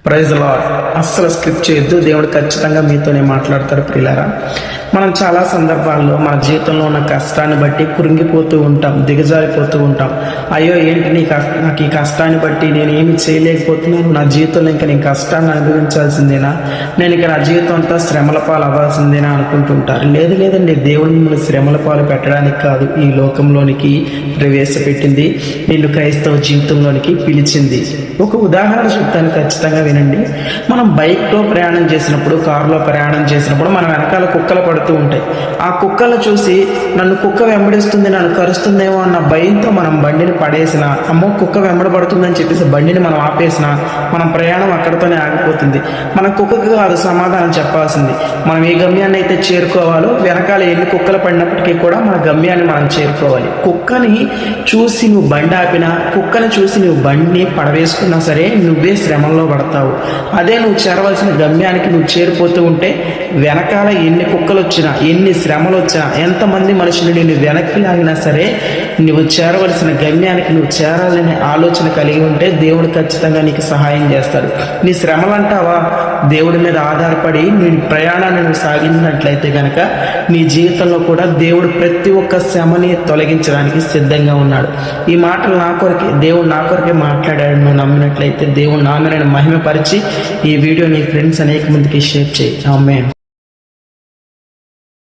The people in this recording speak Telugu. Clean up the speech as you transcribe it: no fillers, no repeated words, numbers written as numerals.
Praise lord. అస్సలు స్క్రిప్ట్ చేయొద్దు. దేవుడు ఖచ్చితంగా మీతోనే మాట్లాడతారు ప్రియులారా. మనం చాలా సందర్భాల్లో మన జీవితంలో ఉన్న కష్టాన్ని బట్టి కురింగిపోతూ ఉంటాం, దిగజారిపోతూ ఉంటాం. అయ్యో ఏంటి నాకు ఈ కష్టాన్ని బట్టి నేను ఏమి చేయలేకపోతున్నాను, నా జీవితంలో ఇంకా నేను కష్టాన్ని అనుభవించాల్సిందేనా, నేను ఇక నా జీవితం అంతా శ్రమల పాలు అవ్వాల్సిందేనా అనుకుంటుంటారు. లేదండి, దేవుడు మిమ్మల్ని శ్రమల పాలు పెట్టడానికి కాదు ఈ లోకంలోనికి ప్రవేశపెట్టింది, నిన్ను క్రైస్తవ జీవితంలోనికి పిలిచింది. ఒక ఉదాహరణ చెప్తాను, ఖచ్చితంగా వినండి. మనం బైక్లో ప్రయాణం చేసినప్పుడు, కారులో ప్రయాణం చేసినప్పుడు మన వెనకాల కుక్కలు పడుతూ ఉంటాయి. ఆ కుక్కలు చూసి నన్ను కుక్క వెంబడిస్తుంది, నన్ను కరుస్తుందేమో అన్న భయంతో మనం బండిని పడేసిన, అమ్మో కుక్క వెంబడబడుతుందని చెప్పేసి బండిని మనం ఆపేసిన మన ప్రయాణం అక్కడితోనే ఆగిపోతుంది. మన కుక్కకు కాదు సమాధానం చెప్పాల్సింది. మనం ఏ గమ్యాన్ని అయితే చేరుకోవాలో వెనకాల ఎన్ని కుక్కలు పడినప్పటికీ కూడా మన గమ్యాన్ని మనం చేరుకోవాలి. కుక్కని చూసి నువ్వు బండి ఆపినా, కుక్కని చూసి నువ్వు బండిని పడవేసుకున్నా సరే నువ్వే శ్రమంలో పడతావు. అదే నువ్వు చేరవలసిన గమ్యానికి నువ్వు చేరిపోతూ ఉంటే వెనకాల ఎన్ని కుక్కలు వచ్చినా, ఎన్ని శ్రమలు వచ్చినా, ఎంతమంది మనుషులు నిన్ను వెనక్కి లాగినా సరే నువ్వు చేరవలసిన గమ్యానికి నువ్వు చేరాలనే ఆలోచన కలిగి ఉంటే దేవుడు ఖచ్చితంగా నీకు సహాయం చేస్తాడు. నీ శ్రమలు అంటావా, దేవుడి మీద ఆధారపడి నీ ప్రయాణాన్ని నువ్వు సాగించినట్లయితే కనుక నీ జీవితంలో కూడా దేవుడు ప్రతి ఒక్క శ్రమని తొలగించడానికి సిద్ధంగా ఉన్నాడు. ఈ మాటలు నా కొరకే, దేవుడు నా కొరకే మాట్లాడాడు. నువ్వు నమ్మినట్లయితే దేవుడు నామని మహిమపరిచి ఈ వీడియో నీ ఫ్రెండ్స్ అనేక మందికి షేర్ చేయి. ఆమేన్.